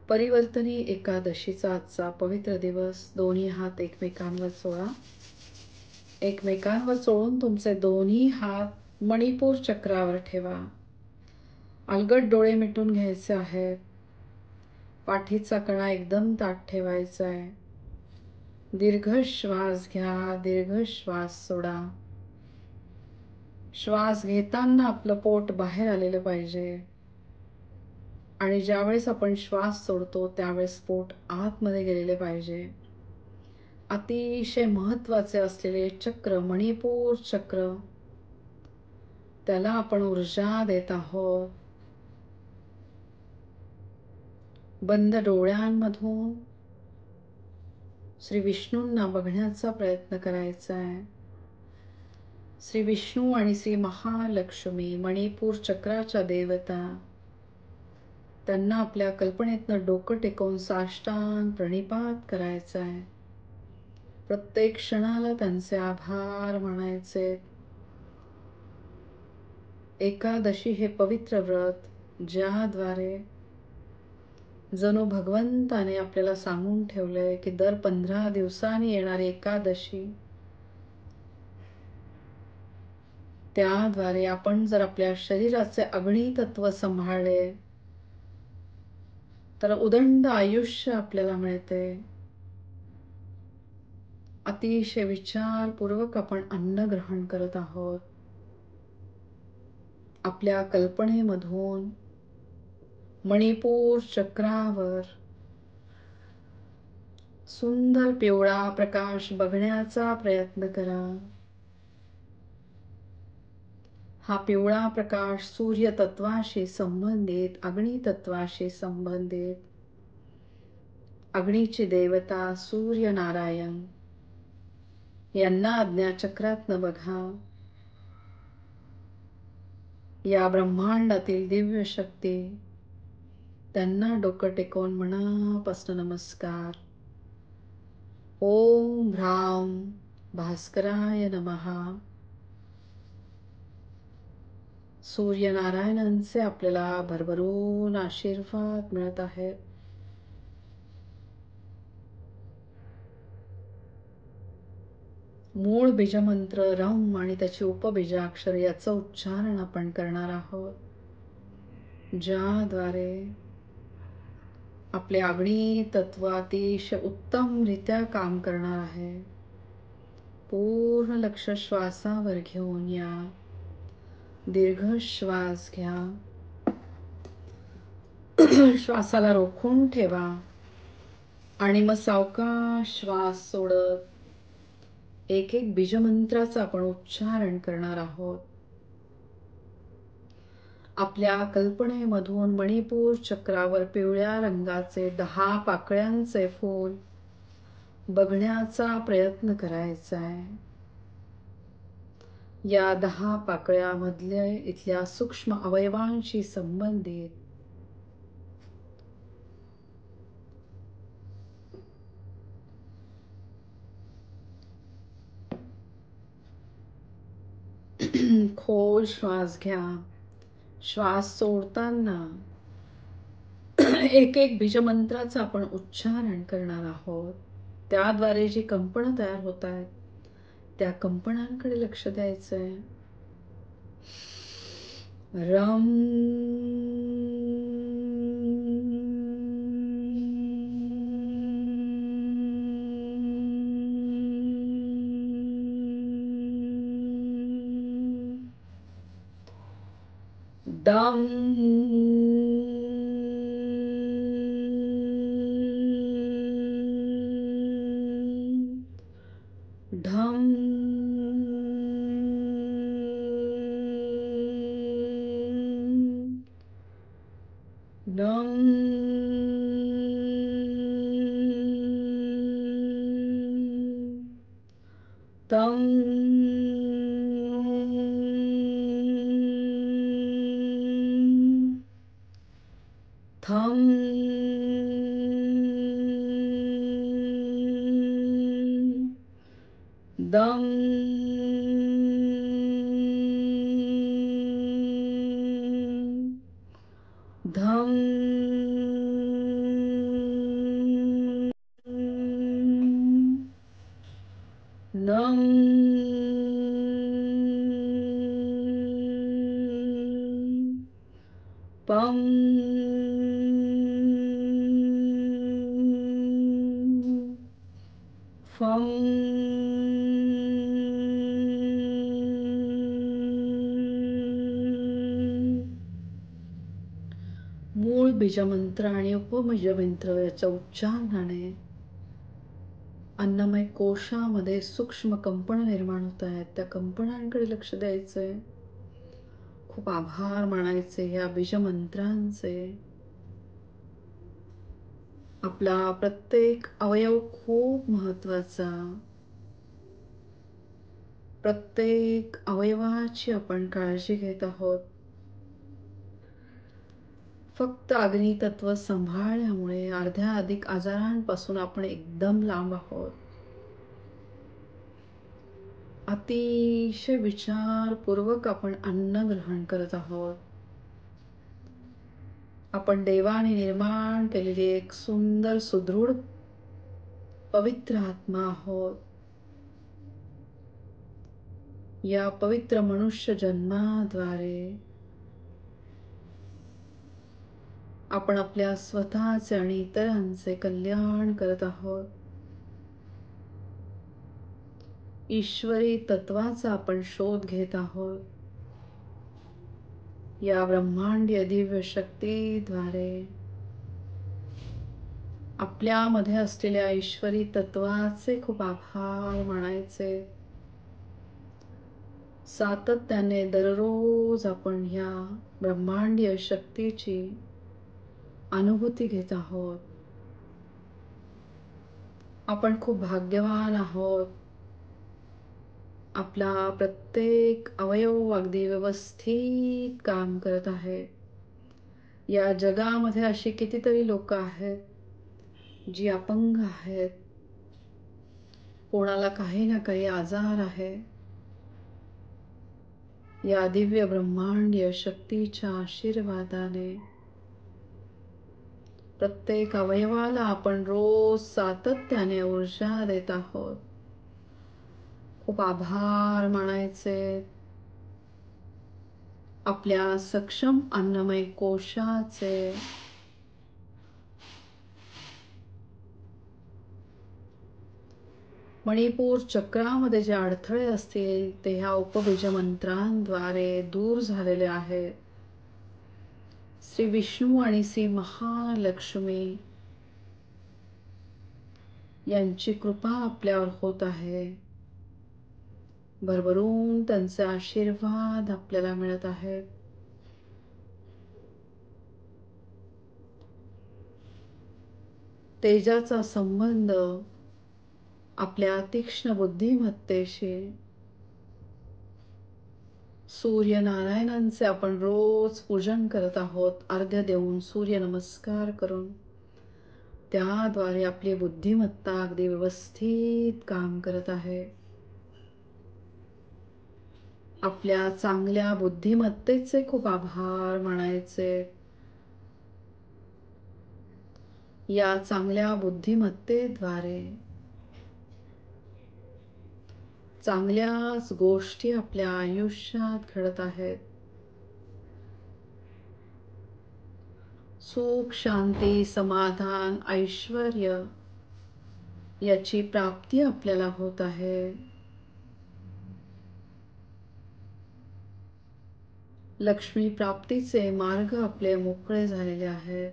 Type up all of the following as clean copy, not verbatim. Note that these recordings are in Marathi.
परिवर्तनी एकादशीचा आजचा पवित्र दिवस. दोन्ही हात एकमेकांवर चोळा. एकमेकांवर चोळून तुमचे दोन्ही हात मणिपूर चक्रावर ठेवा. अलगद डोळे मिटून घ्यायचे आहेत. पाठीचा कणा एकदम ताठ ठेवायचा आहे. दीर्घ श्वास घ्या, दीर्घ श्वास सोडा. श्वास घेताना आपलं पोट बाहेर आलेलं पाहिजे आणि ज्यावेळेस आपण श्वास सोडतो त्यावेळेस पोट आतमध्ये गेलेले पाहिजे. अतिशय महत्वाचे असलेले चक्र, मणिपूर चक्र, त्याला आपण ऊर्जा देत आहोत. बंद डोळ्यांमधून श्री विष्णूंना बघण्याचा प्रयत्न करायचा आहे. श्री विष्णू आणि श्री महालक्ष्मी, मणिपूर चक्राच्या देवता, त्यांना आपल्या कल्पनेतनं डोकं टेकवून साष्टांग प्रणिपात करायचा आहे. प्रत्येक क्षणाला त्यांचे आभार म्हणायचे. एकादशी हे पवित्र व्रत, ज्याद्वारे जणू भगवंताने आपल्याला सांगून ठेवलंय की दर 15 दिवसांनी येणारी एकादशी, त्याद्वारे आपण जर आपल्या शरीराचे अग्नी तत्व सांभाळले तर उदंड आयुष्य आपल्याला मिळते. अतिशय विचारपूर्वक आपण अन्न ग्रहण करत आहोत. आपल्या कल्पनेमधून मणिपूर चक्रावर सुंदर पिवळा प्रकाश बघण्याचा प्रयत्न करा. हा पिवळा प्रकाश सूर्य तत्वाशी संबंधित, अग्नी तत्वाशी संबंधित, अग्नीची देवता सूर्य नारायण यांना आज्ञाचक्रातनं बघा. या ब्रह्मांडातील दिव्य शक्ती, त्यांना डोकं टेकवून मनापासून नमस्कार. ओम ह्राम भास्कराय नमः. सूर्यनारायणांचे आपल्याला भरभरून आशीर्वाद मिळत आहेत. मूळ बीजमंत्र रम आणि त्याची उपबीजाक्षर याचं उच्चारण आपण करणार आहोत, ज्याद्वारे आपले अग्नी तत्व अतिशय उत्तमरित्या काम करणार आहे. पूर्ण लक्ष श्वासावर घेऊन या. दीर्घ श्वास घ्या. श्वासाला रोखून ठेवा आणि मग सावकाश श्वास सोडत एक एक बीजमंत्राचा आपण उच्चारण करणार आहोत. आपल्या कल्पनेमधून मणिपूर चक्रावर पिवळ्या रंगाचे 10 पाकळ्यांचे फूल बघण्याचा प्रयत्न करायचा आहे. या 10 पाकळ्यामधल्या इथल्या सूक्ष्म अवयवांशी संबंधित खोल श्वास घ्या. श्वास सोडताना एक एक बीजमंत्राचा आपण उच्चारण करणार आहोत. त्याद्वारे जी कंपनं तयार होत आहेत त्या कंपनांकडे लक्ष द्यायचंय. रम दम ढम नम तम थम दम धम नम पम फम मूळ बीजमंत्र आणि उपबीजमंत्र याचा उच्चारणाने अन्नमय कोशामध्ये सूक्ष्म कंपन निर्माण होत आहेत. त्या कंपनांकडे लक्ष द्यायचंय. खूप आभार मानायचे या बीजमंत्रांचे. आपला प्रत्येक अवयव खूप महत्वाचा. प्रत्येक अवयवाची आपण काळजी घेत आहोत. फक्त अग्नितत्व सांभाळल्यामुळे अर्ध्या अधिक आजारांपासून आपण एकदम लांब आहोत. अतिशय विचारपूर्वक आपण अन्न ग्रहण करत आहोत. आपण देवाने निर्माण केलेली एक सुंदर सुदृढ पवित्र आत्मा आहोत. या पवित्र मनुष्य जन्माद्वारे आपण आपल्या स्वतःचे आणि इतरांचे कल्याण करत आहोत. ईश्वरी तत्वाचा आपण शोध घेत आहोत. या ब्रह्मांडीय दिव्य शक्तीद्वारे आपल्यामध्ये असलेल्या ईश्वरी तत्वाचे खूप आभार मानायचे. सातत्याने दररोज आपण ह्या ब्रह्मांडीय शक्तीची अनुभूती घेत आहोत. आपण खूप भाग्यवान आहोत. आपला प्रत्येक अवयव अगदी व्यवस्थित काम करत आहे. या जगामध्ये अशी कितीतरी लोक आहेत जी अपंग आहेत. कोणाला काही ना काही आजार आहे. या दिव्य ब्रह्मांडीय शक्तीच्या आशीर्वादाने प्रत्येक अवयवाला आपण रोज सातत्याने ऊर्जा देत आहोत. खूप आभार मानायचे. आपल्या सक्षम अन्नमय कोशाचे मणिपूर चक्रामध्ये जे अडथळे असतील ते ह्या उपबीज मंत्रांद्वारे दूर झालेले आहेत. श्री विष्णू आणि श्री महालक्ष्मी यांची कृपा आपल्यावर होत आहे. भरभरून त्यांचे आशीर्वाद आपल्याला मिळत आहेत. तेजाचा संबंध आपल्या तीक्ष्ण बुद्धिमत्तेशी. सूर्यनारायणांचे आपण रोज पूजन करत आहोत. अर्घ्य देऊन सूर्य नमस्कार करून त्याद्वारे आपली बुद्धिमत्ता अगदी व्यवस्थित काम करत आहे. आपल्या चांगल्या बुद्धिमत्तेचे खूप आभार मानायचे. या चांगल्या बुद्धिमत्तेद्वारे चांगल्याच गोष्टी आपल्या आयुष्यात घडत आहेत. सुख, शांती, समाधान, ऐश्वर्य याची प्राप्ती आपल्याला होत आहे. लक्ष्मी प्राप्तीचे मार्ग आपले मोकळे झालेले आहेत.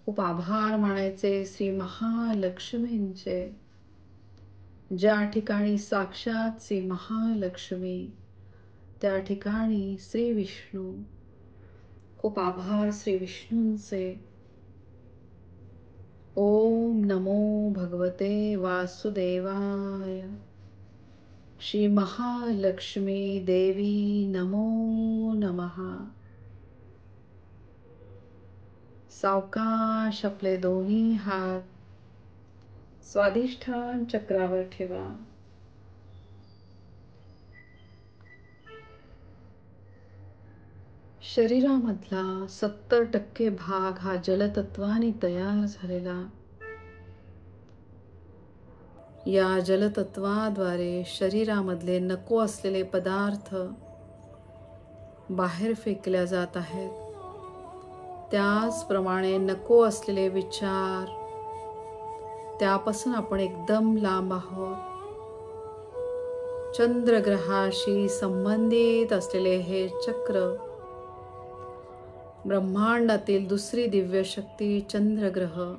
खूप आभार मानायचे श्री महालक्ष्मींचे. ज्या ठिकाणी साक्षात श्री महालक्ष्मी त्या ठिकाणी श्री विष्णू. खूप आभार श्री विष्णूंचे. ओम नमो भगवते वासुदेवाय. श्री महालक्ष्मी देवी नमो नमः. सावकाश आपले दोन्ही हात स्वाधिष्ठान चक्रावर ठेवा. शरीरामधला 70% भाग हा जलतत्वाने तयार झालेला या जलतत्वाद्वारे शरीरामधले नको असलेले पदार्थ बाहेर फेकल्या जात आहेत. त्याचप्रमाणे नको असलेले विचार, त्यापासून आपण एकदम लांब आहोत. चंद्रग्रहाशी संबंधित असलेले हे चक्र, ब्रह्मांडातील दुसरी दिव्य शक्ती चंद्रग्रह,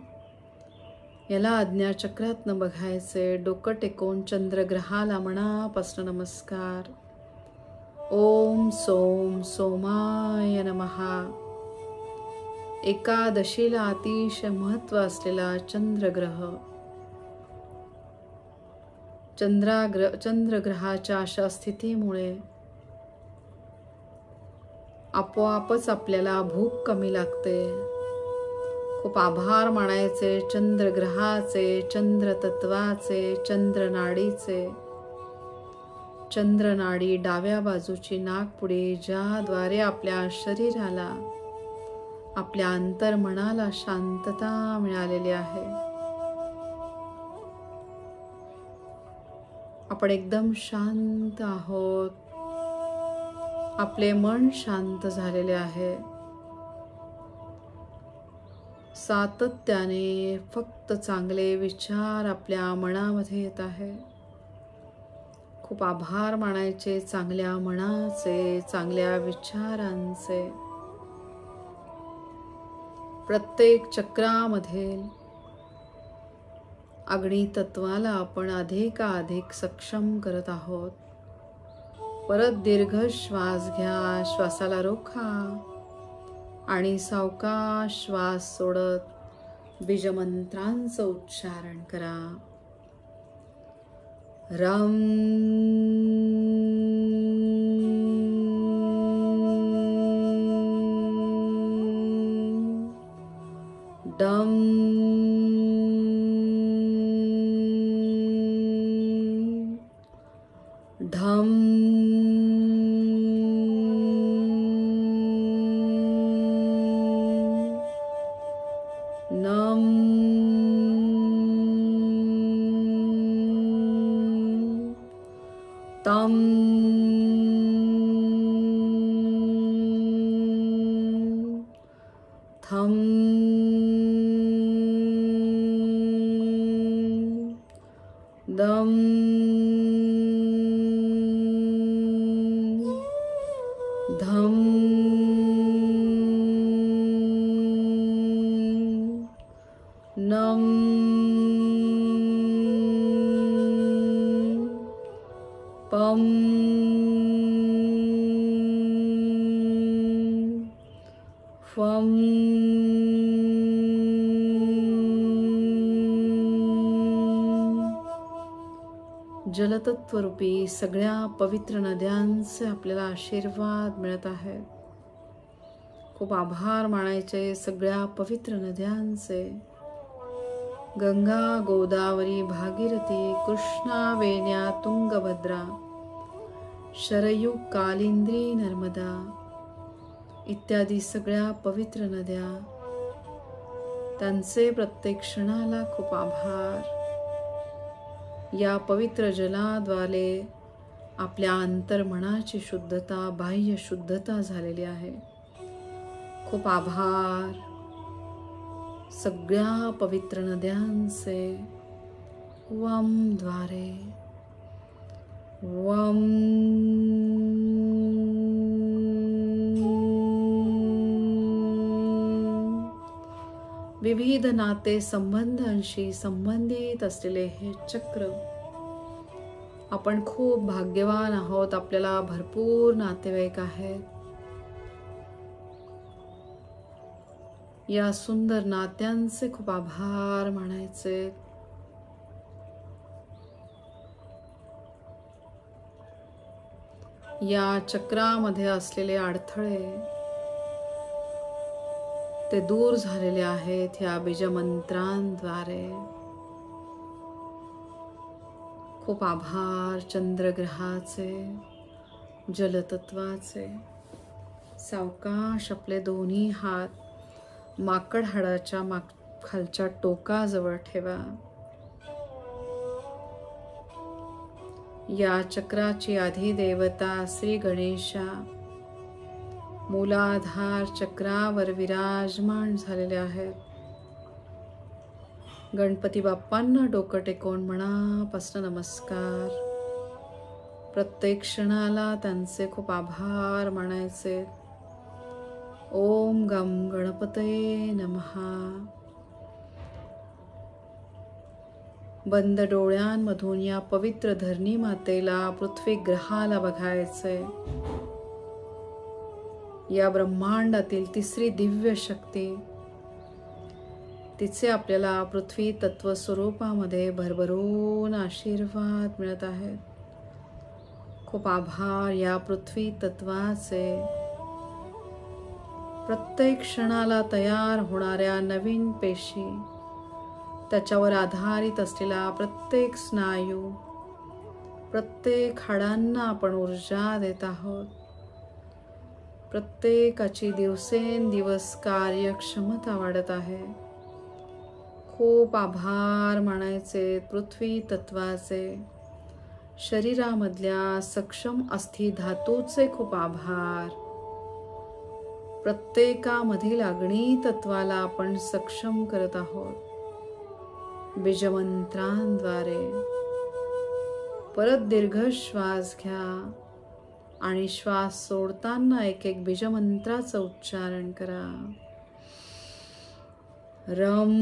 याला आज्ञाचक्रातनं बघायचे. डोकं टेकवून चंद्रग्रहाला मनापासून नमस्कार. ओम सोम सोमाय नमः. एकादशीला अतिशय महत्त्व असलेला चंद्रग्रह, चंद्रग्रहाच्या अशा स्थितीमुळे आपोआपच आपल्याला भूक कमी लागते. खूप आभार मानायचे चंद्रग्रहाचे, चंद्रतत्वाचे, चंद्रनाडीचे. चंद्रनाडी डाव्या बाजूची नाकपुडी, ज्याद्वारे आपल्या शरीराला, आपल्या अंतर्मनाला शांतता मिळालेली आहे. आपण एकदम शांत आहोत. आपले मन शांत झालेले आहे. सातत्याने फक्त चांगले विचार आपल्या मनामध्ये येत आहे. खूप आभार मानायचे चांगल्या मनाचे, चांगल्या विचारांचे. प्रत्येक चक्रामध्ये अग्नितत्वाला आपण अधिकाधिक सक्षम करत आहोत. परत दीर्घ श्वास घ्या. श्वासाला रोखा आणि सावकाश श्वास सोडत बीजमंत्रांचं उच्चारण करा. रम डम ढम नम तम थम दम धम नम पम फम जलतत्वरूपी सगळ्या पवित्र नद्यांचे आपल्याला आशीर्वाद मिळत आहेत. खूप आभार मानायचे सगळ्या पवित्र नद्यांचे. गंगा, गोदावरी, भागीरथी, कृष्णा, वेण्या, तुंगभद्रा, शरयू, कालिंदी, नर्मदा इत्यादी सगळ्या पवित्र नद्या, त्यांचे प्रत्येक क्षणाला खूप आभार. या पवित्र जलाद्वारे आपल्या अंतर्मनाची शुद्धता, बाह्य शुद्धता झालेली आहे. खूप आभार सगळ्या पवित्र नद्यांचे. वम द्वारे वम विविध नाते संबंधांशी संबंधित असलेले हे चक्र. आपण खूप भाग्यवान आहोत. आपल्याला भरपूर नातेवाईक आहेत. या सुंदर नात्यांचे खूप आभार मानायचे. या चक्रामध्ये असलेले अडथळे ते दूर झालेले आहेत ह्या बीजमंत्रांद्वारे. खूप आभार चंद्रग्रहाचे, जलतत्वाचे. सावकाश आपले दोन्ही हात माकड हाडाच्या खालच्या टोकाजवळ ठेवा. या चक्राची अधिदेवता श्री गणेशा मूलाधार चक्रावर विराजमान झालेले आहेत. गणपती बाप्पांना डोकं टेकवून मनापासून नमस्कार. प्रत्येक क्षणाला त्यांचे खूप आभार मानायचे. ओम गम गणपतये नमः. बंद डोळ्यांमधून या पवित्र धरणी मातेला, पृथ्वी ग्रहाला बघायचे. या ब्रह्मांडातील तिसरी दिव्य शक्ती, तिचे आपल्याला पृथ्वी तत्व स्वरूपामध्ये भरभरून आशीर्वाद मिळत आहेत. खूप आभार या पृथ्वी तत्वाचे. प्रत्येक क्षणाला तयार होणाऱ्या नवीन पेशी, त्याच्यावर आधारित असलेला प्रत्येक स्नायू, प्रत्येक हाडांना आपण ऊर्जा देत आहोत. प्रत्येकाची दिवसेंदिवस कार्यक्षमता वाढत आहे. खूप आभार मानायचे पृथ्वी तत्वाचे. शरीरामधल्या सक्षम अस्थि धातूचे खूप आभार. प्रत्येकामधील अग्नी तत्वाला आपण सक्षम करत आहोत बीजमंत्रांद्वारे. परत दीर्घ श्वास घ्या आणि श्वास सोडताना एक एक बीजमंत्राचं उच्चारण करा. रम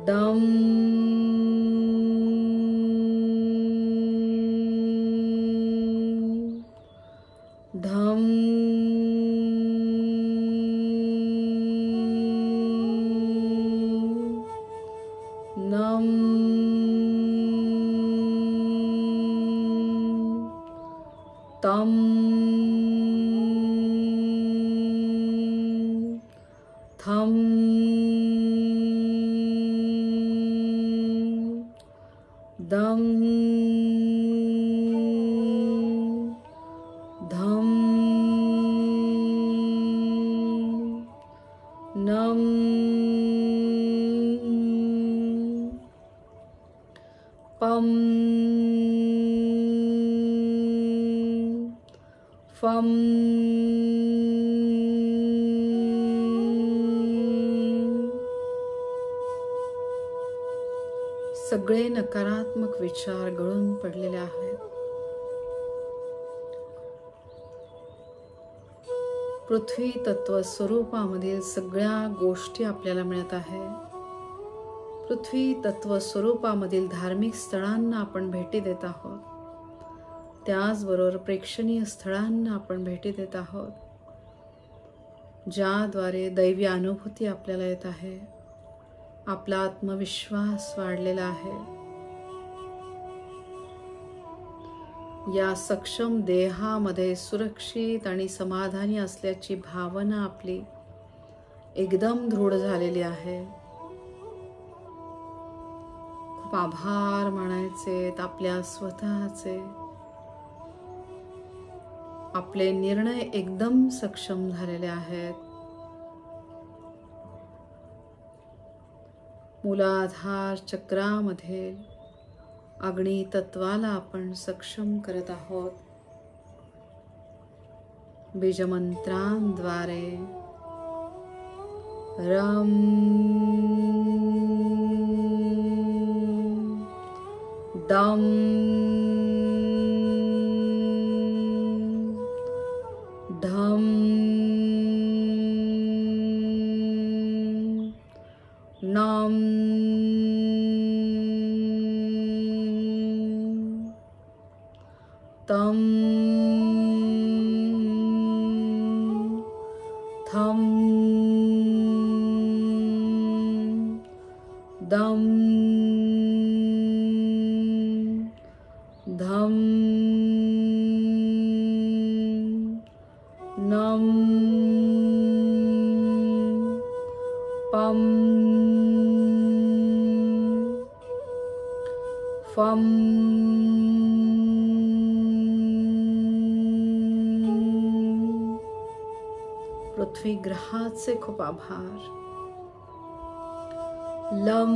डम धम नम तम थम दम धम नम पम फम सगळे नकारात्मक विचार गळून पडलेले आहेत. पृथ्वी तत्व स्वरूपामधील सगळ्या गोष्टी आपल्याला मिळत आहे. पृथ्वी तत्व स्वरूपामधील धार्मिक स्थळांना आपण भेटी देत आहोत. त्याचबरोबर प्रेक्षणीय स्थळांना आपण भेटी देत आहोत, ज्याद्वारे दैवी अनुभूती आपल्याला येत आहे. आपला आत्मविश्वास वाढलेला आहे. या सक्षम देहामध्ये सुरक्षित आणि समाधानी असल्याची भावना आपली एकदम दृढ झालेली आहे. खूप आभार मानायचे आपल्या स्वतःचे. आपले निर्णय एकदम सक्षम झालेले आहेत. मूलाधार चक्रामध्ये अग्नी तत्वाला आपण सक्षम करत आहोत बीजमंत्रांद्वारे. रम दम धम नम तम थम दम धम नम पम फम पृथ्वी ग्रहाचे खूप आभार. लम.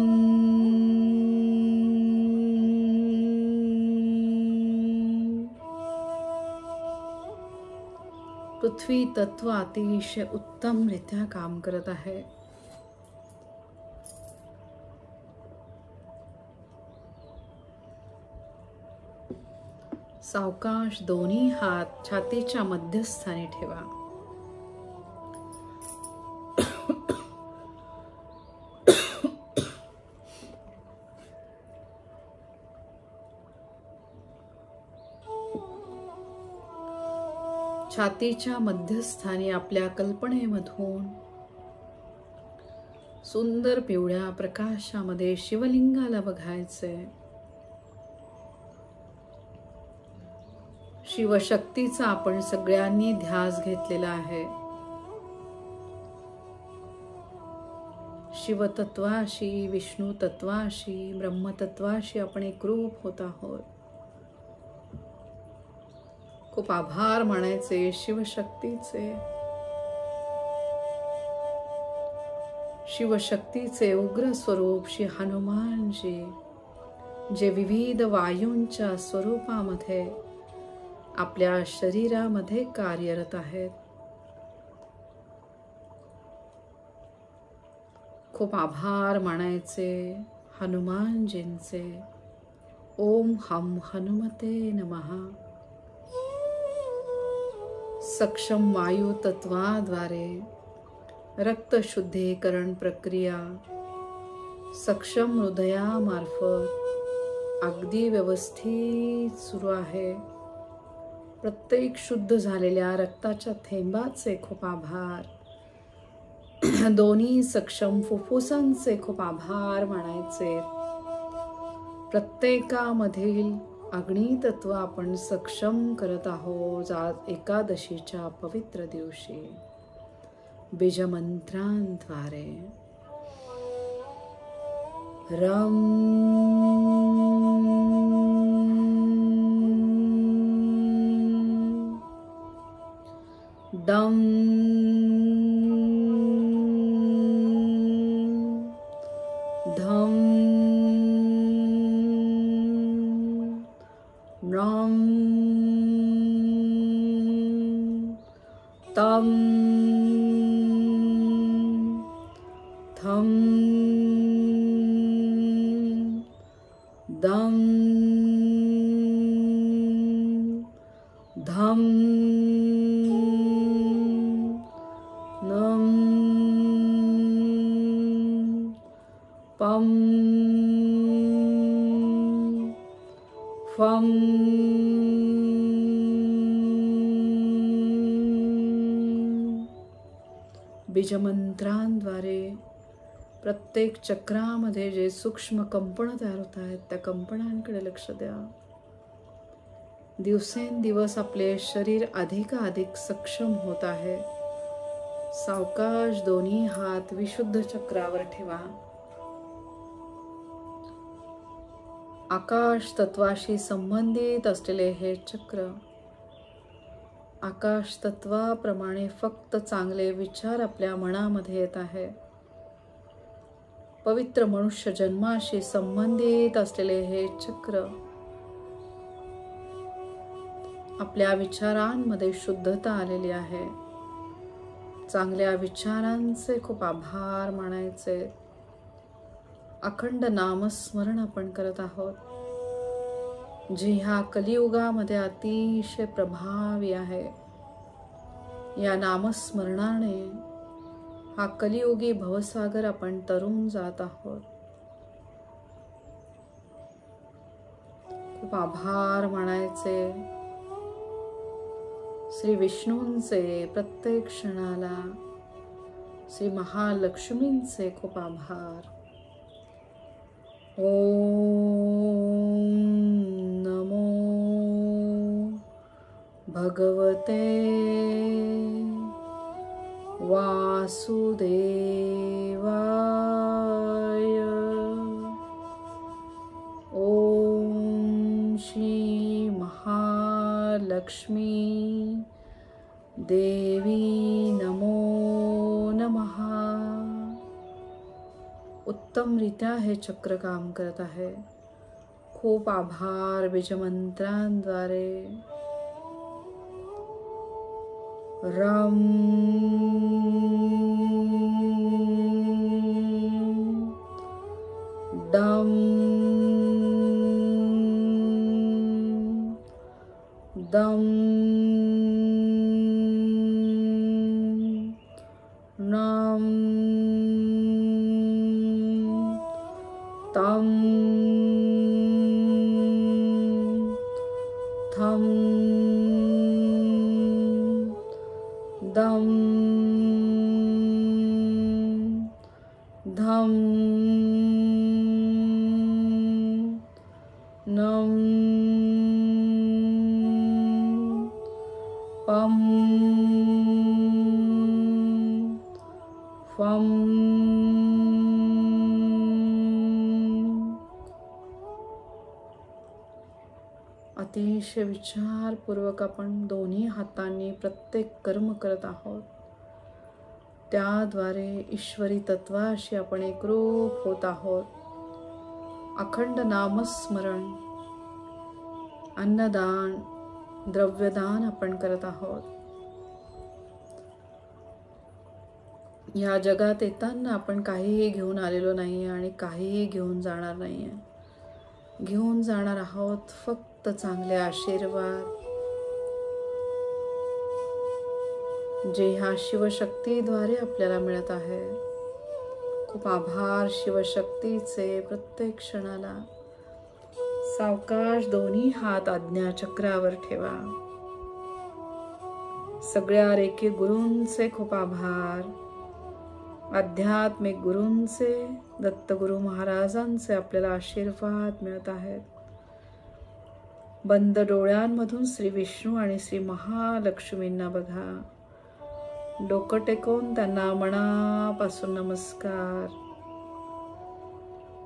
पृथ्वी तत्व अतिशय उत्तमरित्या काम करत आहे. सावकाश दोन्ही हात छातीच्या मध्यस्थानी ठेवा. छातीच्या मध्यस्थानी आपल्या कल्पनेमधून सुंदर पिवळ्या प्रकाशामध्ये शिवलिंगाला बघायचे. शिवशक्तीचा आपण सगळ्यांनी ध्यास घेतलेला आहे. शिवतत्वाशी, विष्णू तत्वाशी, ब्रह्मतत्वाशी आपण एकरूप होत आहोत. खूप आभार मानायचे शिवशक्तीचे. शिवशक्तीचे उग्र स्वरूप श्री हनुमानजी, जे विविध वायूंच्या स्वरूपामध्ये आपल्या शरीरामध्ये कार्यरत आहेत. खूप आभार मानायचे हनुमानजींचे. ओम हम हनुमते नमः. सक्षम वायू तत्वाद्वारे रक्त शुद्धीकरण प्रक्रिया सक्षम हृदयामार्फत अगदी व्यवस्थित सुरू आहे. प्रत्येक शुद्ध झालेल्या रक्ताच्या थेंबाचे खूप आभार. दोन्ही सक्षम फुफ्फुसांचे खूप आभार मानायचे. प्रत्येकामधील अग्नितत्व आपण सक्षम करत आहोत. एकादशीच्या पवित्र दिवशी बीजमंत्रांद्वारे. रम. डम. धम. नम. तम. थम. दम. धम. नम. पम. फम. बीजमंत्रांद्वारे प्रत्येक चक्रामध्ये जे सूक्ष्म कंपन तयार होत आहेत त्या कंपनांकडे लक्ष द्या. दिवसेंदिवस आपले शरीर अधिकाधिक सक्षम होत आहे. सावकाश दोन्ही हात विशुद्ध चक्रावर ठेवा. आकाश तत्वाशी संबंधित असलेले हे चक्र आकाश तत्वाप्रमाणे फक्त चांगले विचार आपल्या मनामध्ये येत आहे. पवित्र मनुष्य जन्माशी संबंधित असलेले हे चक्र आपल्या विचारांमध्ये शुद्धता आलेली आहे. चांगल्या विचारांचे खूप आभार मानायचे. अखंड नामस्मरण आपण करत आहोत, जे ह्या कलियुगामध्ये अतिशय प्रभावी आहे. या नामस्मरणाने हा कलियुगी भवसागर आपण तरून जात आहोत. खूप आभार मानायचे श्री विष्णूंचे. प्रत्येक क्षणाला श्री महालक्ष्मींचे खूप आभार. ओम नमो भगवते वासुदेवाय. ओम श्री महालक्ष्मी देवी नमो नमः. उत्तमरित्या हे चक्र काम करत आहे. खूप आभार बीजमंत्रांद्वारे. रम डम दम नम तम थम दम धम नम पम फम अतिशय विचारपूर्वक आपण दोन्ही हातांनी प्रत्येक कर्म करत आहोत. त्याद्वारे ईश्वरी तत्वाशी आपण एकरूप होत आहोत. अखंड नामस्मरण, अन्नदान, द्रव्यदान आपण करत आहोत. या जगात येताना आपण काहीही घेऊन आलेलो नाहीये आणि काहीही घेऊन जाणार नाहीये. घेऊन जाणार आहोत फक्त चांगले आशीर्वाद, जे ह्या शिवशक्तीद्वारे आपल्याला मिळत आहे. खूप आभार शिवशक्तीचे. प्रत्येक क्षणाला सावकाश दोन्ही हात आज्ञा चक्रावर ठेवा. सगळ्या रेखी गुरूंचे खूप आभार. आध्यात्मिक गुरूंचे, दत्तगुरु महाराजांचे आपल्याला आशीर्वाद मिळत आहेत. बंद डोळ्यांमधून श्री विष्णू आणि श्री महालक्ष्मींना बघा. डोकं टेकवून त्यांना मनापासून नमस्कार.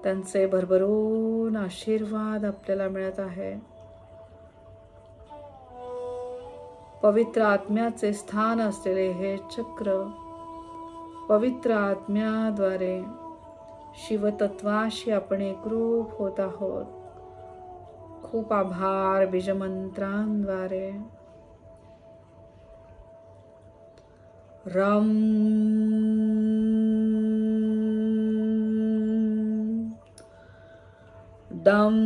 त्यांचे भरभरून आशीर्वाद आपल्याला मिळत आहे. पवित्र आत्म्याचे स्थान असलेले हे चक्र पवित्र आत्म्याद्वारे शिवतत्वाशी आपण एकरूप होत आहोत. खूप आभार बीजमंत्रांद्वारे. रम डम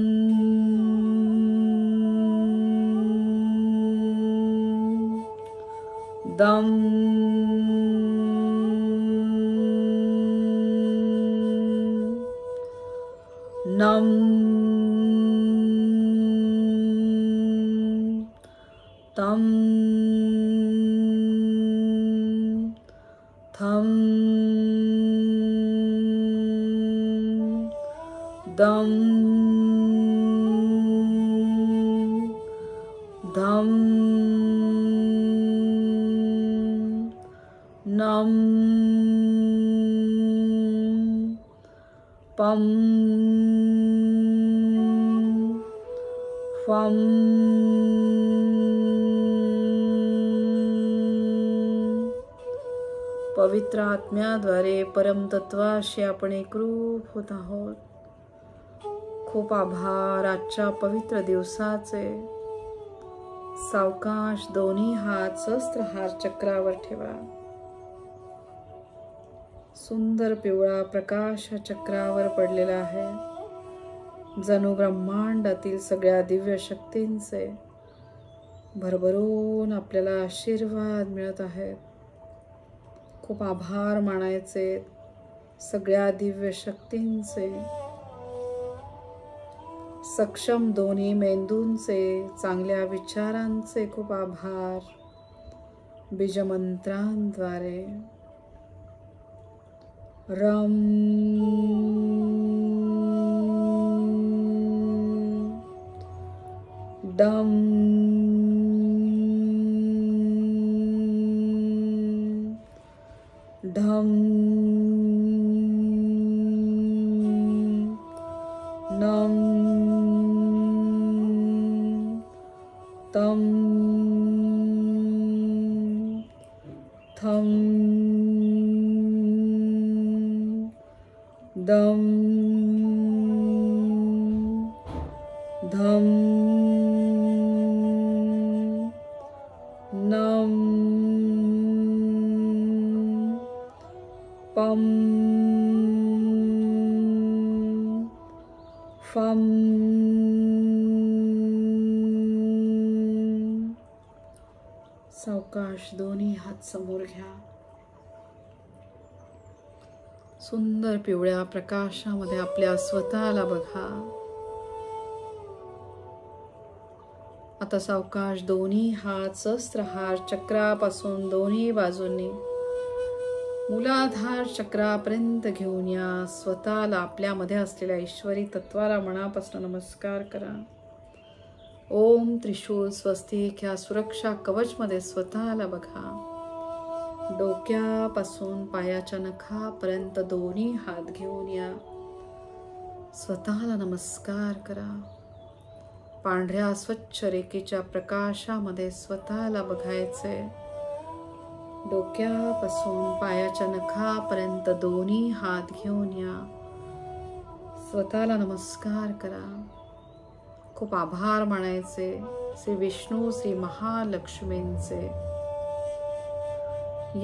दम नम तम थम दम धम नम पम फम पवित्र आत्म्याद्वारे परमतत्वाशी आपण एकरूप होत आहोत. खूप आभार आजच्या पवित्र दिवसाचे. सावकाश दोन्ही हात सहस्त्रहार चक्रावर ठेवा. सुंदर पिवळा प्रकाश चक्रावर पडलेला आहे. जणू ब्रह्मांडातील सगळ्या दिव्य शक्तींचे भरभरून आपल्याला आशीर्वाद मिळत आहेत. खूप आभार मानायचे सगळ्या दिव्य शक्तींचे. सक्षम दोन्ही मेंदूंचे, चांगल्या विचारांचे खूप आभार बीजमंत्रांद्वारे. रम डम धम नम तम थम दम धम नम पम फम सावकाश दोन्ही हात समोर घ्या. सुंदर पिवळ्या प्रकाशामध्ये आपल्या स्वतःला बघा. आता सावकाश दोन्ही हात सहस्त्रहार चक्रापासून दोन्ही बाजूंनी मूलाधार चक्रापर्यंत घेऊन या. स्वतःला आपल्यामध्ये असलेल्या ईश्वरी तत्वाला मनापासून नमस्कार करा. ओम त्रिशूल स्वस्तिक ह्या सुरक्षा कवचमध्ये स्वतःला बघा. डोक्यापासून पायाच्या नखापर्यंत दोन्ही हात घेऊन या. स्वतःला नमस्कार करा. पांढऱ्या स्वच्छ रेखेच्या प्रकाशामध्ये स्वतःला बघायचे. डोक्यापासून पायाच्या नखापर्यंत दोन्ही हात घेऊन या. स्वतःला नमस्कार करा. खूप आभार मानायचे श्री विष्णू श्री महालक्ष्मींचे.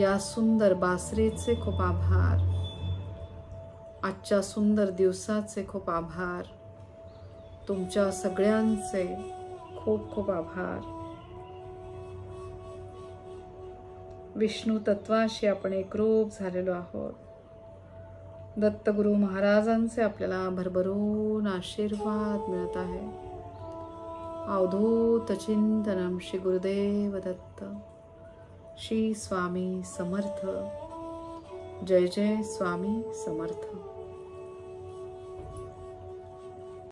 या सुंदर बासरीचे खूप आभार. आजच्या सुंदर दिवसाचे खूप आभार. तुमच्या सगळ्यांचे खूप खूप आभार. विष्णू तत्वाशी आपण एकरूप झालेलो आहोत. दत्तगुरु महाराजांचे आपल्याला भरभरून आशीर्वाद मिळत आहे. अवधूत चिंतनम श्री गुरुदेव दत्त. श्री स्वामी समर्थ. जय जय स्वामी समर्थ.